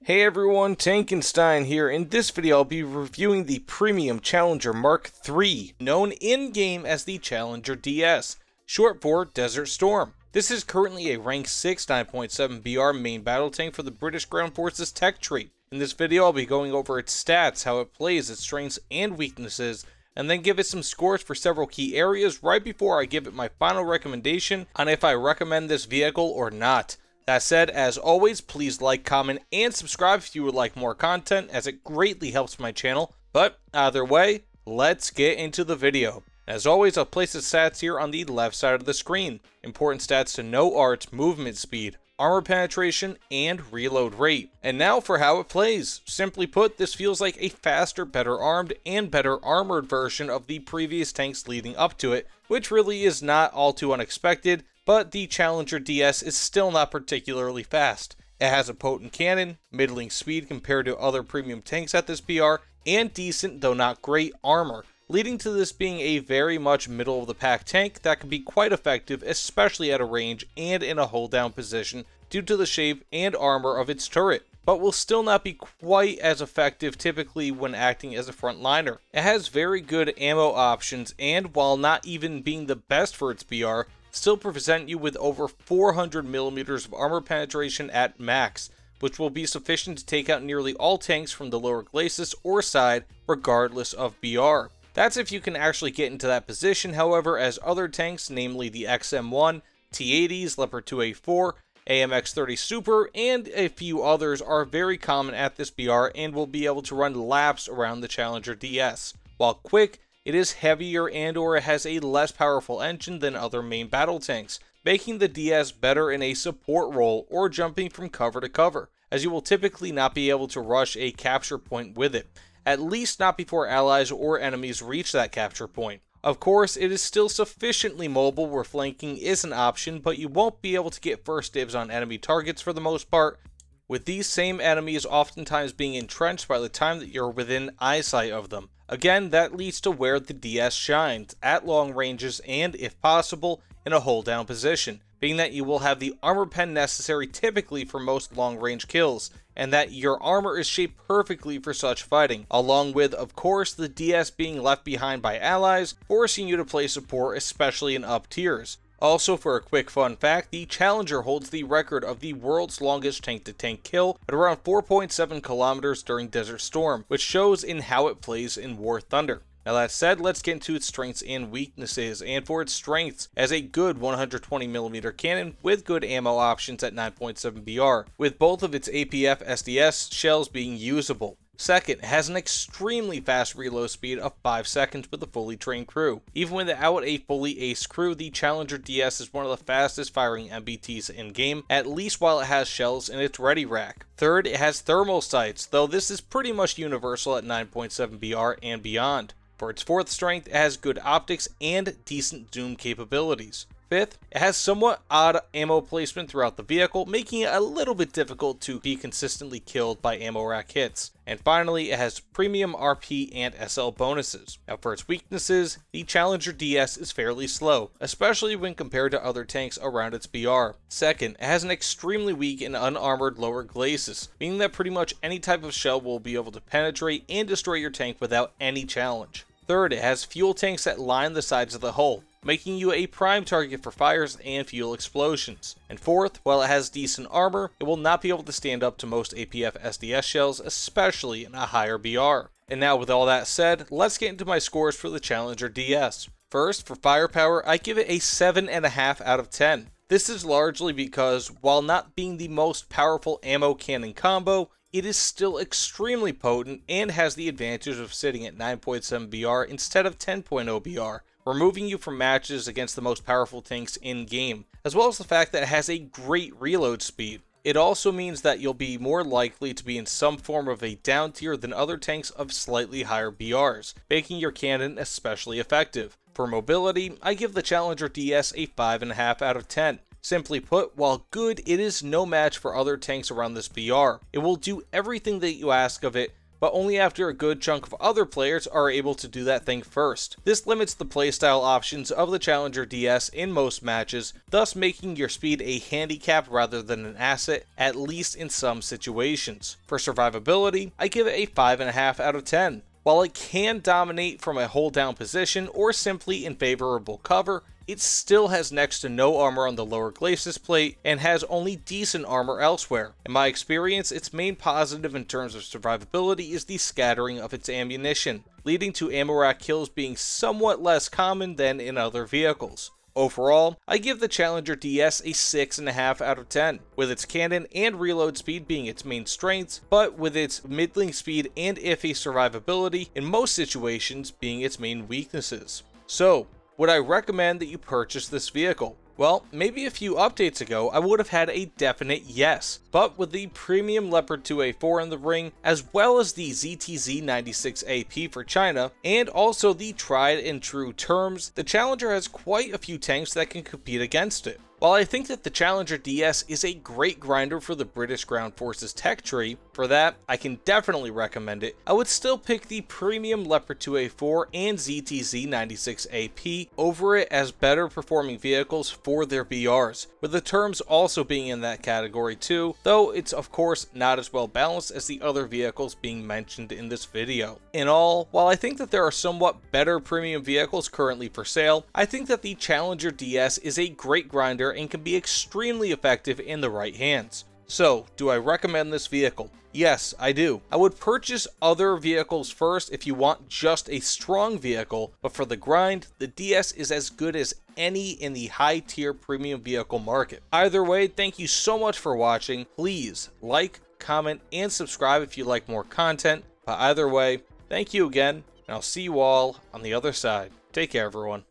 Hey everyone, Tankenstein here. In this video I'll be reviewing the Premium Challenger Mark III, known in-game as the Challenger DS, short for Desert Storm. This is currently a rank 6 9.7 BR main battle tank for the British Ground Forces tech tree. In this video I'll be going over its stats, how it plays, its strengths and weaknesses, and then give it some scores for several key areas right before I give it my final recommendation on if I recommend this vehicle or not. That said, as always, please like, comment, and subscribe if you would like more content, as it greatly helps my channel. But either way, let's get into the video. As always, I'll place the stats here on the left side of the screen. Important stats to know are its movement speed, armor penetration, and reload rate. And now for how it plays. Simply put, this feels like a faster, better armed, and better armored version of the previous tanks leading up to it, which really is not all too unexpected. But the Challenger DS is still not particularly fast. It has a potent cannon, middling speed compared to other premium tanks at this BR, and decent though not great armor, leading to this being a very much middle of the pack tank that can be quite effective, especially at a range and in a hold down position due to the shape and armor of its turret, but will still not be quite as effective typically when acting as a frontliner. It has very good ammo options, and while not even being the best for its BR, still present you with over 400mm of armor penetration at max, which will be sufficient to take out nearly all tanks from the lower glacis or side, regardless of BR. That's if you can actually get into that position, however, as other tanks, namely the XM1, T-80s, Leopard 2A4, AMX-30 Super, and a few others are very common at this BR and will be able to run laps around the Challenger DS. While quick, it is heavier and or it has a less powerful engine than other main battle tanks, making the DS better in a support role or jumping from cover to cover, as you will typically not be able to rush a capture point with it, at least not before allies or enemies reach that capture point. Of course, it is still sufficiently mobile where flanking is an option, but you won't be able to get first dibs on enemy targets for the most part, with these same enemies oftentimes being entrenched by the time that you're within eyesight of them. Again, that leads to where the DS shines, at long ranges and, if possible, in a hold down position, being that you will have the armor pen necessary typically for most long range kills, and that your armor is shaped perfectly for such fighting, along with, of course, the DS being left behind by allies, forcing you to play support, especially in up tiers. Also, for a quick fun fact, the Challenger holds the record of the world's longest tank-to-tank kill at around 4.7 kilometers during Desert Storm, which shows in how it plays in War Thunder. Now that said, let's get into its strengths and weaknesses, and for its strengths, as a good 120mm cannon with good ammo options at 9.7 BR, with both of its APF SDS shells being usable. Second, it has an extremely fast reload speed of 5 seconds with a fully trained crew. Even without a fully aced crew, the Challenger DS is one of the fastest firing MBTs in game, at least while it has shells in its ready rack. Third, it has thermal sights, though this is pretty much universal at 9.7 BR and beyond. For its fourth strength, it has good optics and decent zoom capabilities. Fifth, it has somewhat odd ammo placement throughout the vehicle, making it a little bit difficult to be consistently killed by ammo rack hits. And finally, it has premium RP and SL bonuses. Now for its weaknesses, the Challenger DS is fairly slow, especially when compared to other tanks around its BR. Second, it has an extremely weak and unarmored lower glacis, meaning that pretty much any type of shell will be able to penetrate and destroy your tank without any challenge. Third, it has fuel tanks that line the sides of the hull, making you a prime target for fires and fuel explosions. And fourth, while it has decent armor, it will not be able to stand up to most APF SDS shells, especially in a higher BR. And now with all that said, let's get into my scores for the Challenger DS. First, for firepower, I give it a 7.5 out of 10. This is largely because, while not being the most powerful ammo cannon combo, it is still extremely potent and has the advantage of sitting at 9.7 BR instead of 10.0 BR, removing you from matches against the most powerful tanks in-game, as well as the fact that it has a great reload speed. It also means that you'll be more likely to be in some form of a down tier than other tanks of slightly higher BRs, making your cannon especially effective. For mobility, I give the Challenger DS a 5.5 out of 10. Simply put, while good, it is no match for other tanks around this BR. It will do everything that you ask of it, but only after a good chunk of other players are able to do that thing first. This limits the playstyle options of the Challenger DS in most matches, thus making your speed a handicap rather than an asset, at least in some situations. For survivability, I give it a 5.5 out of 10. While it can dominate from a hold down position or simply in favorable cover, it still has next to no armor on the lower glacis plate and has only decent armor elsewhere. In my experience, its main positive in terms of survivability is the scattering of its ammunition, leading to ammo rack kills being somewhat less common than in other vehicles. Overall, I give the Challenger DS a 6.5 out of 10, with its cannon and reload speed being its main strengths, but with its middling speed and iffy survivability in most situations being its main weaknesses. So, would I recommend that you purchase this vehicle? Well, maybe a few updates ago I would have had a definite yes, but with the premium Leopard 2A4 in the ring, as well as the ZTZ96AP for China, and also the tried and true terms, the Challenger has quite a few tanks that can compete against it. While I think that the Challenger DS is a great grinder for the British Ground Forces tech tree, for that I can definitely recommend it, I would still pick the premium Leopard 2A4 and ZTZ96AP over it as better performing vehicles for their BRs, with the terms also being in that category too, though it's of course not as well balanced as the other vehicles being mentioned in this video. In all, while I think that there are somewhat better premium vehicles currently for sale, I think that the Challenger DS is a great grinder and can be extremely effective in the right hands. So, do I recommend this vehicle? Yes, I do. I would purchase other vehicles first if you want just a strong vehicle, but for the grind, the DS is as good as any in the high tier premium vehicle market. Either way, thank you so much for watching. Please like, comment, and subscribe if you like more content. But either way, thank you again, and I'll see you all on the other side. Take care, everyone.